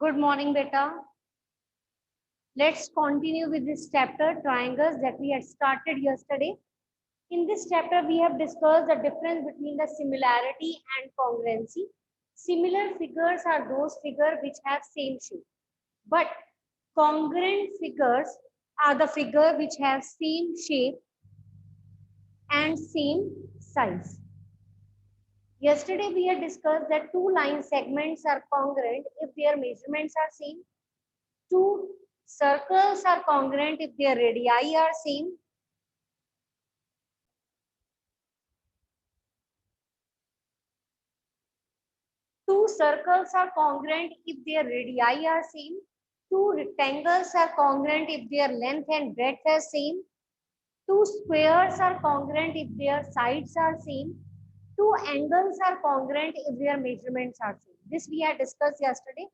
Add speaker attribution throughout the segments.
Speaker 1: Good morning, beta. Let's continue with this chapter, triangles, that we had started yesterday. In this chapter, we have discussed the difference between the similarity and congruency. Similar figures are those figures which have same shape, but congruent figures are the figure which have same shape and same size. Yesterday, we had discussed that two line segments are congruent if their measurements are same. Two circles are congruent if their radii are same. Two circles are congruent if their radii are same. Two rectangles are congruent if their length and breadth are same. Two squares are congruent if their sides are same. Two angles are congruent if their measurements are same. This we had discussed yesterday.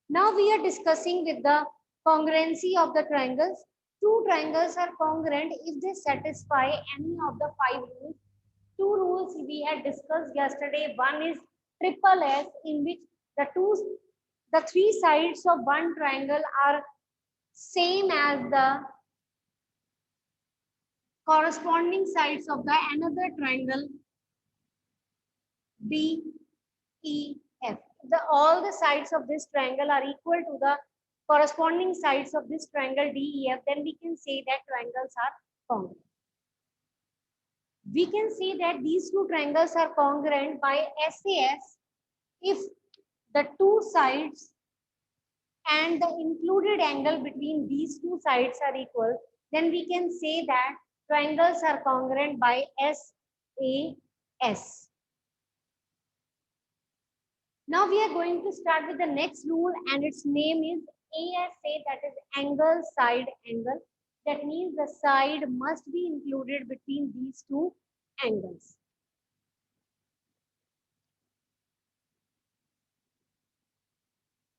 Speaker 1: Now we are discussing with the congruency of the triangles. Two triangles are congruent if they satisfy any of the five rules. Two rules we had discussed yesterday. One is triple S, in which the three sides of one triangle are same as the corresponding sides of the another triangle D, E, F. All the sides of this triangle are equal to the corresponding sides of this triangle D, E, F, then we can say that triangles are congruent. We can say that these two triangles are congruent by SAS if the two sides and the included angle between these two sides are equal, then we can say that triangles are congruent by SAS. Now we are going to start with the next rule, and its name is ASA, that is angle side angle. That means the side must be included between these two angles.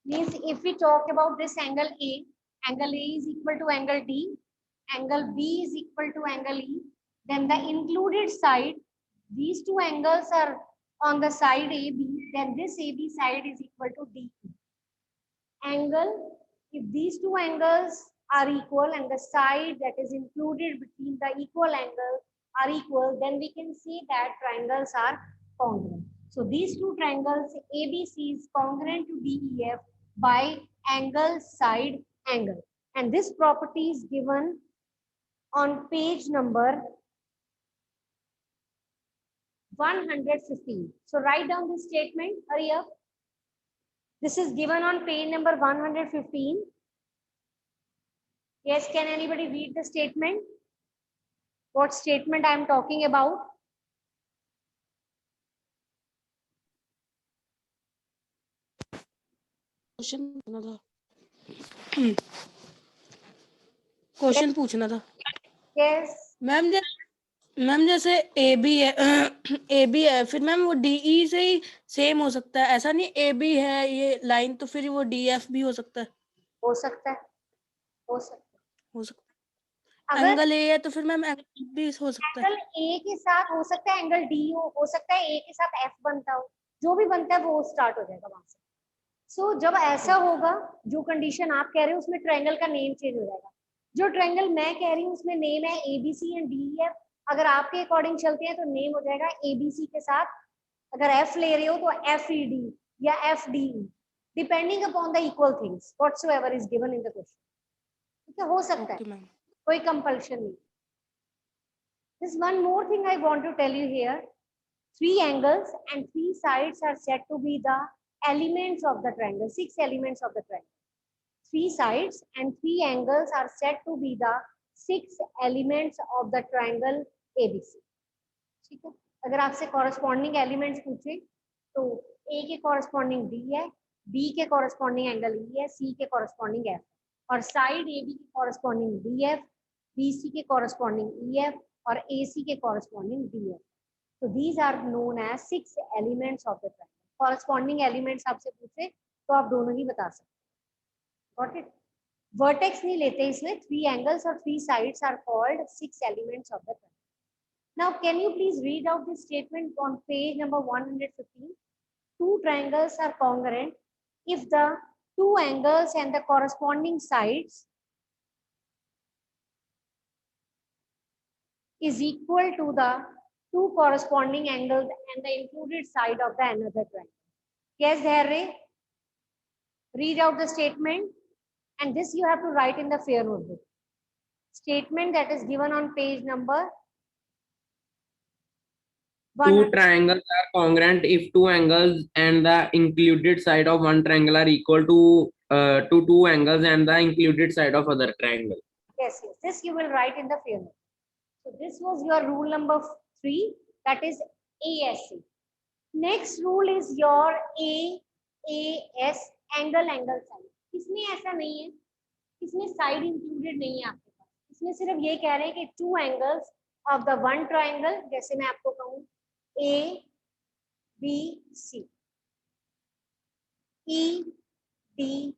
Speaker 1: Means if we talk about this angle A is equal to angle D, angle B is equal to angle E, then the included side, these two angles are on the side AB, then this AB side is equal to DE. Angle, if these two angles are equal and the side that is included between the equal angle are equal, then we can see that triangles are congruent. So these two triangles ABC is congruent to DEF by angle side angle, and this property is given on page number 115. So write down this statement, hurry up. This is given on page number 115. Yes, can anybody read the statement? What statement I am talking about?
Speaker 2: Question पूछना था
Speaker 1: Yes.
Speaker 2: Ma'am जैसे A B है A B है, फिर ma'am वो D E से ही same हो सकता है, ऐसा नहीं ए बी है ये लाइन तो फिर वो डी एफ भी हो सकता है?
Speaker 1: हो सकता है, हो सकता
Speaker 2: हो सकता
Speaker 1: है।
Speaker 2: है।
Speaker 1: अगर
Speaker 2: एंगल ए है तो फिर मैम एंगल भी हो सकता है।
Speaker 1: एंगल ए के साथ हो सकता है एंगल डी हो सकता है ए के साथ एफ बनता हो, जो भी बनता है वो स्टार्ट हो जाएगा वहां से। सो जब ऐसा होगा, जो कंडीशन आप कह रहे हो उसमें ट्रायंगल का नेम चेंज हो जाएगा। जो ट्रायंगल मैं कह रही हूँ उसमें नेम है एबीसी एंड डीईएफ। अगर आपके अकॉर्डिंग चलते हैं तो नेम हो जाएगा एबीसी के साथ, अगर एफ ले रहे हो तो एफ ई डी या F D, depending upon the equal things whatsoever is given in the question. ठीक है, हो सकता है,
Speaker 2: ओके मैम।
Speaker 1: कोई कंपल्शन नहीं। There's one more thing I want to tell you here. Three angles and three sides are said to be the elements of the triangle, 6 elements of the triangle. Three sides and three angles are said to be the 6 elements of the triangle ABC. ठीक है, अगर आपसे corresponding elements पूछे तो A के corresponding D है, B के corresponding angle E है, C के corresponding F, और side AB के corresponding DF, BC के corresponding EF और AC के corresponding DF. So these are known as 6 elements of the triangle. Corresponding elements आपसे पूछे तो आप दोनों ही बता सकते हैं। Got it? Vertex नहीं लेते इसलिए 3 angles और 3 sides are called 6 elements of the triangle. Now can you please read out this statement on page number 115? Two triangles are congruent if the two angles and the corresponding sides is equal to the two corresponding angles and the included side of the another triangle. Yes, Dharre? Read out the statement, and this you have to write in the fair notebook. Statement that is given on page number
Speaker 3: Two
Speaker 1: 1.
Speaker 3: triangles are congruent if two angles and the included side of one triangle are equal to two angles and the included side of other triangle.
Speaker 1: Yes, yes. This you will write in the fair note. So this was your rule number 3, that is ASC. Next rule is your AAS, angle side. इसमें ऐसा नहीं है, इसमें side included नहीं है आपके पास. इसमें सिर्फ ये कह रहे हैं कि two angles of the one triangle, जैसे मैं आपको कहूँ A, B, C, E, D,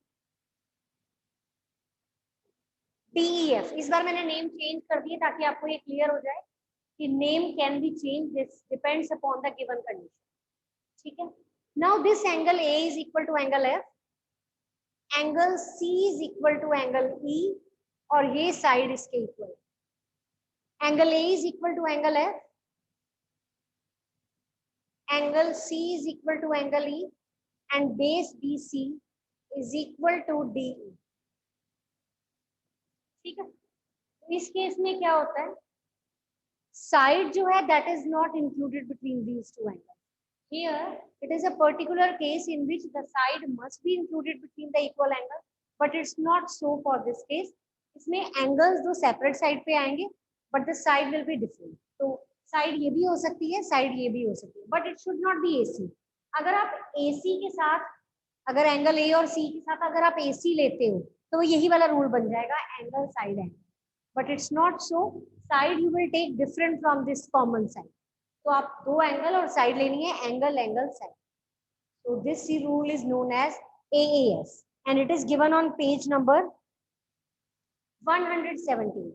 Speaker 1: DEF. इस बार मैंने नेम चेंज कर दिए ताकि आपको ये क्लियर हो जाए कि name can be change, this depends upon the given condition. ठीक है. Now this angle A is equal to angle F, angle C is equal to angle E, और ये साइड इसके equal. Angle A is equal to angle F, angle C is equal to angle E, and base BC is equal to DE. ठीक है. इस case में क्या होता है, साइड जो है that is not included between these two angles. Here it is a particular case in which the side must be included between the equal angle, but it's not so for this case. इसमें angles दो separate side पे आएंगे, but the side will be different. तो side ये भी हो सकती है, साइड ये भी हो सकती है, but it should not be AC. अगर आप AC के साथ, अगर एंगल A और C के साथ अगर आप AC लेते हो तो यही वाला रूल बन जाएगा, angle side angle. But it's not so. Side you will take different from this common side. तो आप दो एंगल और साइड लेनी है, angle angle side. So this rule is known as AAS, and it is given on page number 117.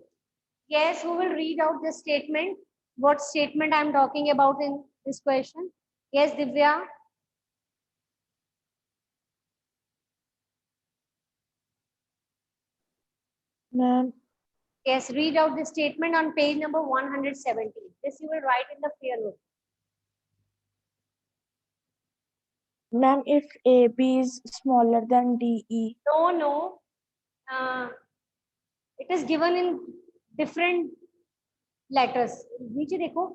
Speaker 1: Yes, who will read out the statement? What statement I am talking about in this question? Yes, Divya.
Speaker 4: Ma'am,
Speaker 1: Yes, read out the statement on page number 117. This you will write in the fair note.
Speaker 4: ma'am, if AB is smaller than DE,
Speaker 1: No. It is given in different letters. नीचे देखो.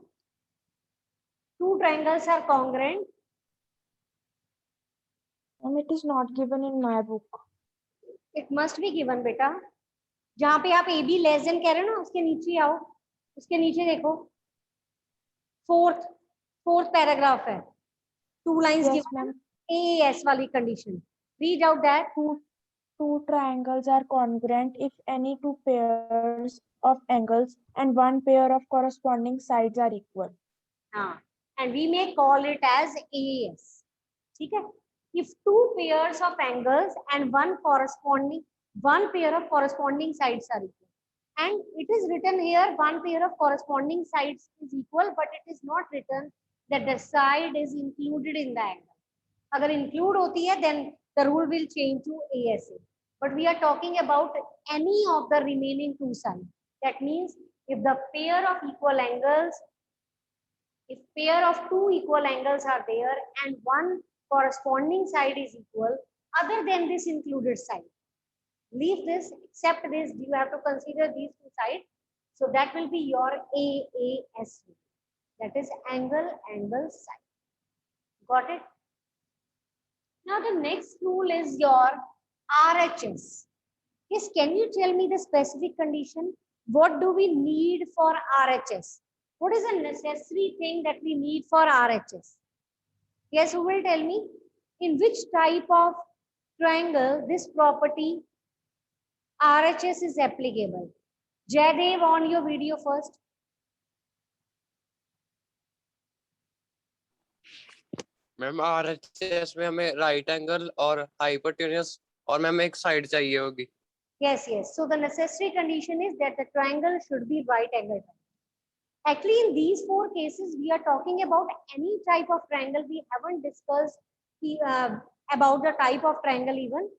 Speaker 1: Two triangles are congruent.
Speaker 4: ma'am, it is not given in my book.
Speaker 1: It must be given, बेटा. जहाँ पे आप AB less than कह रहे हो ना, उसके नीचे आओ. उसके नीचे देखो. फोर्थ पैराग्राफ है. Two lines
Speaker 4: Yes,
Speaker 1: given.
Speaker 4: ma'am.
Speaker 1: AAS वाली condition. Read out that.
Speaker 4: Two triangles are congruent if any two pairs of angles and one pair of corresponding sides are equal.
Speaker 1: And we may call it as AAS. ठीक है. If two pairs of angles and one pair of corresponding sides are equal, and it is written here one pair of corresponding sides is equal, but it is not written that the side is included in the angle. अगर include होती है, then the rule will change to ASA. But we are talking about any of the remaining two sides. That means if the pair of equal angles, if pair of two equal angles are there and one corresponding side is equal, other than this included side, leave this, except this, you have to consider these two sides. So that will be your AAS. That is angle side. Got it? Now the next rule is your RHS. Yes, can you tell me the specific condition? What do we need for RHS? What is a necessary thing that we need for RHS? Yes, who will tell me? In which type of triangle this property RHS is applicable? Jaydev, on your video first.
Speaker 5: Ma'am RHS में हमें right angle और hypotenuse और ma'am एक side चाहिए होगी.
Speaker 1: Yes. So the necessary condition is that the triangle should be right angle. Actually, in these four cases, we are talking about any type of triangle. We haven't discussed about the type of triangle even.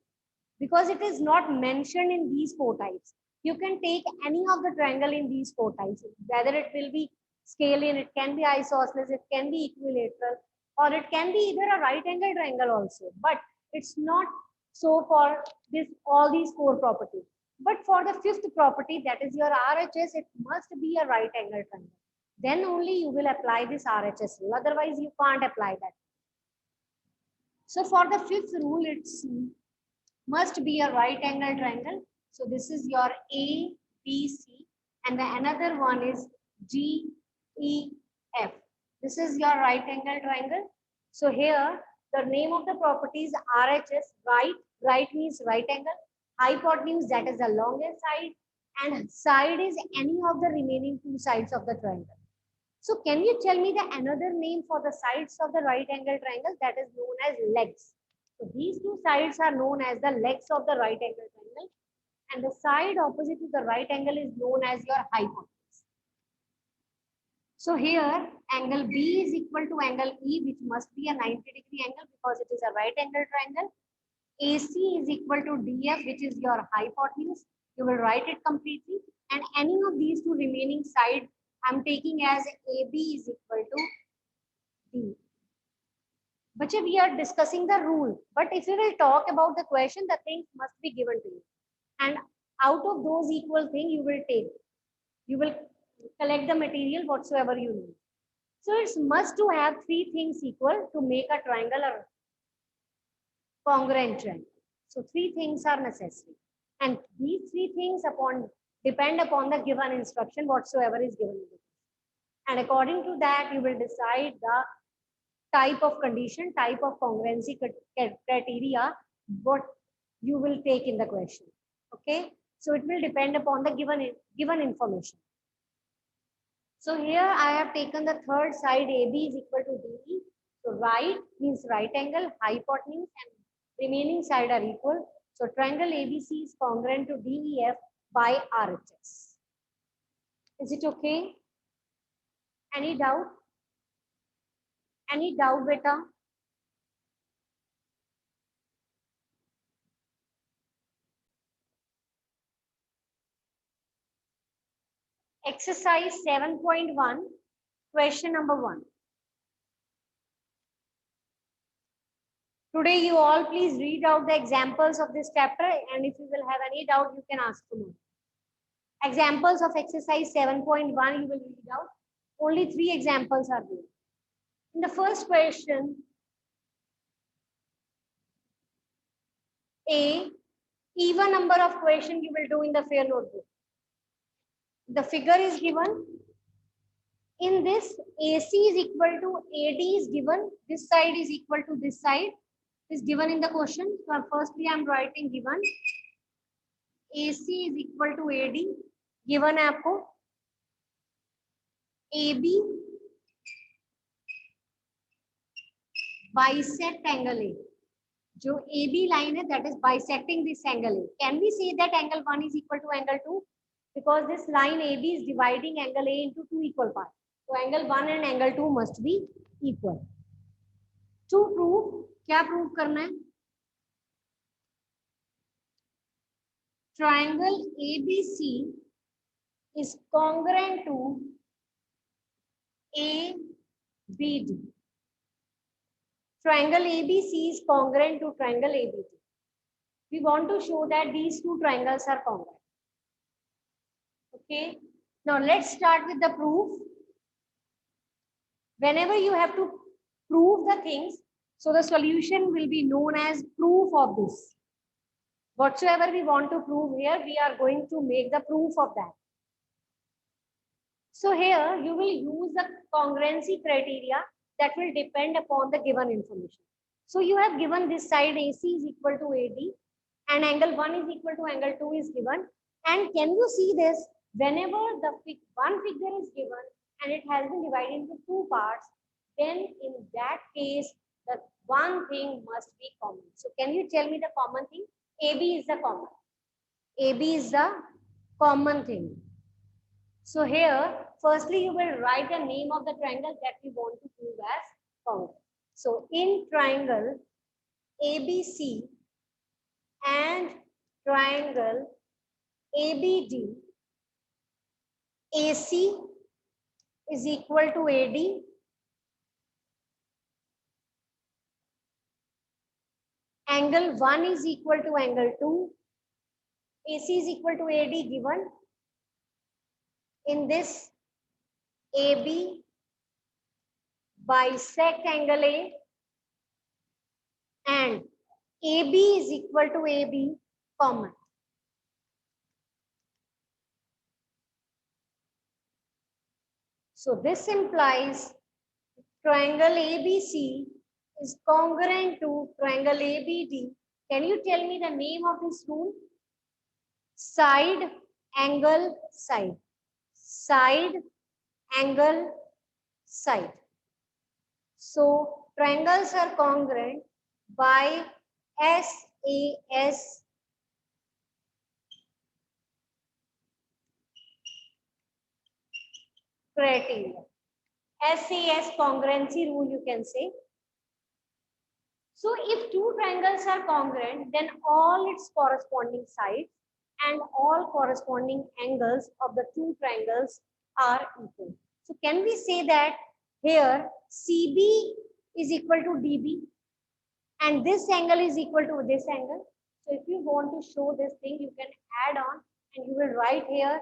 Speaker 1: because it is not mentioned in these four types. You can take any of the triangle in these four types, whether it will be scalene, it can be isosceles, it can be equilateral, or it can be either a right angle triangle also, but it's not so for this all these four properties. But for the fifth property, that is your RHS, it must be a right angle triangle. Then only you will apply this RHS rule. Otherwise, you can't apply that. So for the fifth rule, it's must be a right angle triangle. So this is your A, B, C, and the another one is G, E, F. This is your right angle triangle. So here the name of the property is RHS, right. Right means right angle. Hypotenuse, that is the longest side, and side is any of the remaining two sides of the triangle. So can you tell me the another name for the sides of the right angle triangle? That is known as legs. So these two sides are known as the legs of the right angle triangle, and the side opposite to the right angle is known as your hypotenuse. So here angle B is equal to angle E, which must be a 90-degree angle because it is a right angle triangle. AC is equal to DF, which is your hypotenuse. You will write it completely, and any of these two remaining side I'm taking as AB is equal to D. But we are discussing the rule. But if you will talk about the question, the things must be given to you. And out of those equal things, you will take. You will collect the material whatsoever you need. So it's must to have three things equal to make a triangle or congruent triangle. So three things are necessary. And these three things depend upon the given instruction whatsoever is given. And according to that, you will decide the type of condition, type of congruency criteria, what you will take in the question. Okay, so it will depend upon the given information. So here I have taken the third side, AB is equal to DE. So right means right angle, hypotenuse, and remaining side are equal. So triangle ABC is congruent to DEF by RHS. Is it okay? Any doubt? Any doubt, beta? Exercise 7.1, question number 1. Today you all please read out the examples of this chapter, and if you will have any doubt, you can ask tomorrow. Examples of exercise 7.1 you will read out. Only 3 examples are there. In the first question, A, even number of questions you will do in the fair notebook. The figure is given. In this, AC is equal to AD is given. This side is equal to this side is given in the question. So firstly, I'm writing given. AC is equal to AD. Given है आपको. AB bisect angle A. जो AB line है, that is bisecting this angle A. Can we say that angle 1 is equal to angle 2? Because this line AB is dividing angle A into 2 equal parts. So angle 1 and angle 2 must be equal. To prove, क्या prove करना है? Triangle ABC is congruent to ABD. Triangle ABC is congruent to triangle ABD. We want to show that these two triangles are congruent. Okay. Now let's start with the proof. Whenever you have to prove the things, so the solution will be known as proof of this. Whatsoever we want to prove here, we are going to make the proof of that. So here you will use the congruency criteria that will depend upon the given information. So you have given this side AC is equal to AD and angle 1 is equal to angle 2 is given. And can you see this? Whenever the one figure is given and it has been divided into 2 parts, then in that case, the one thing must be common. So can you tell me the common thing? AB is the common. AB is the common thing. So here, firstly, you will write the name of the triangle that we want to prove as congruent. So in triangle ABC, and triangle ABD, AC is equal to AD, angle 1 is equal to angle 2, AC is equal to AD given. In this, AB bisect angle A and AB is equal to AB common. So this implies triangle ABC is congruent to triangle ABD. Can you tell me the name of this rule? Side, angle, side. Side, angle, side. So triangles are congruent by SAS criteria. SAS congruency rule, you can say. So if two triangles are congruent, then all its corresponding sides and all corresponding angles of the two triangles are equal. So can we say that here CB is equal to DB and this angle is equal to this angle? So if you want to show this thing, you can add on and you will write here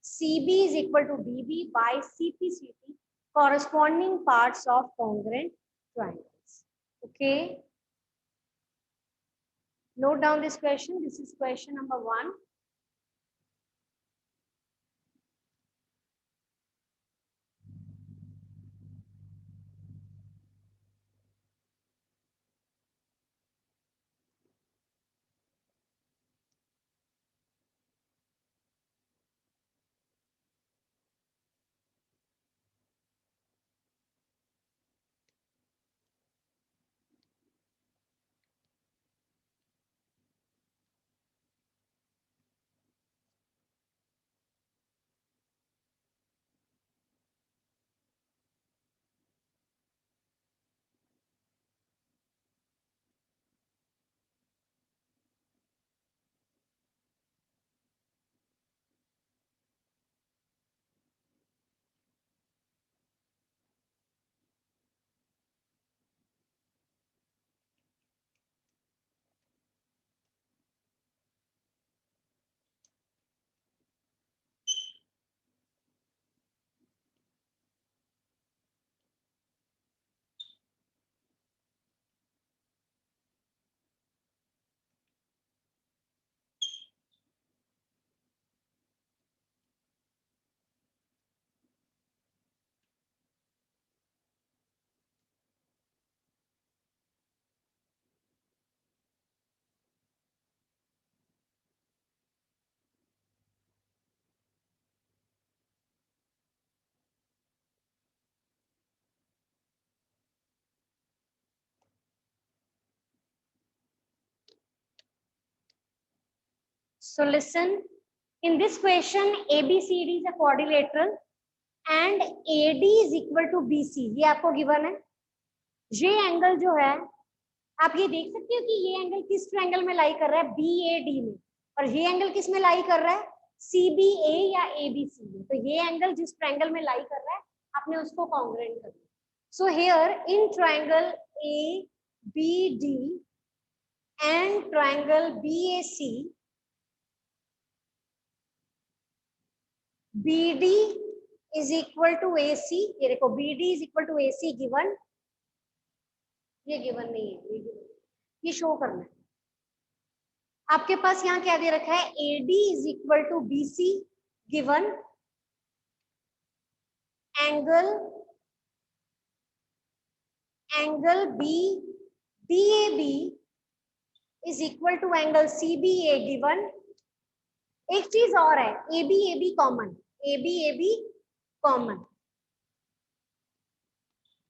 Speaker 1: CB is equal to DB by CPCT, corresponding parts of congruent triangles. Okay. Note down this question. This is question number 1. So listen, in this question, ABCD is a quadrilateral and AD is equal to BC. ये आपको given है. ये angle जो है, आप ये देख सकते हो कि ये एंगल किस ट्रायंगल में लाई कर रहा है, BAD में, और ये एंगल किस में लाई कर रहा है, CBA या ABC में. तो ये एंगल जिस ट्रायंगल में लाई कर रहा है, आपने उसको कॉन्ग्रुएंट कर दिया. So here in triangle ABD and triangle BAC, BD is equal to AC. ये देखो BD is equal to AC given. ये given नहीं है, ये शो करना है. आपके पास यहाँ क्या दे रखा है, AD is equal to BC given. Angle BDAB is equal to angle CBA given. एक चीज और है, ABAB common, ABAB common.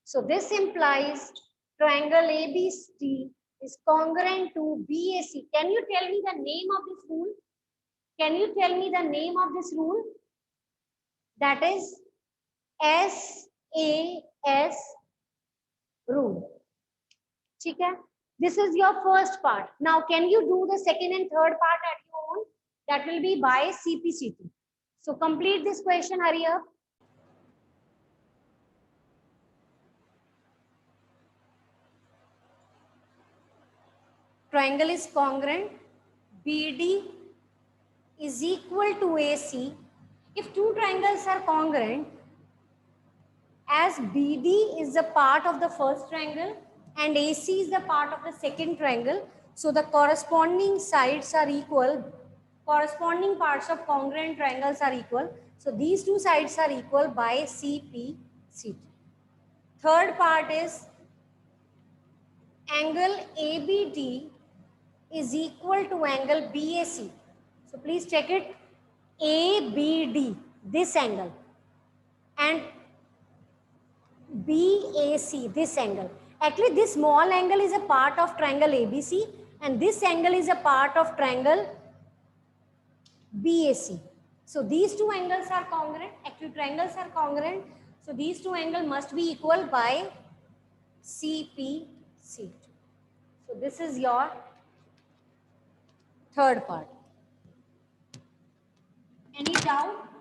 Speaker 1: So this implies triangle ABC is congruent to BAC. Can you tell me the name of this rule? Can you tell me the name of this rule? That is SAS rule. ठीक है? This is your first part. Now, can you do the second and third part at your own? That will be by CPCT. So complete this question, hurry up. Triangle is congruent. BD is equal to AC. If two triangles are congruent, as BD is a part of the first triangle and AC is the part of the second triangle, so the corresponding sides are equal. Corresponding parts of congruent triangles are equal. So these two sides are equal by CPCT. Third part is angle ABD is equal to angle BAC. So please check it. ABD, this angle, and BAC, this angle. Actually, this small angle is a part of triangle ABC, and this angle is a part of triangle BAC. So these two angles are congruent. Actually, triangles are congruent. So these two angles must be equal by CPC. So this is your third part. Any doubt?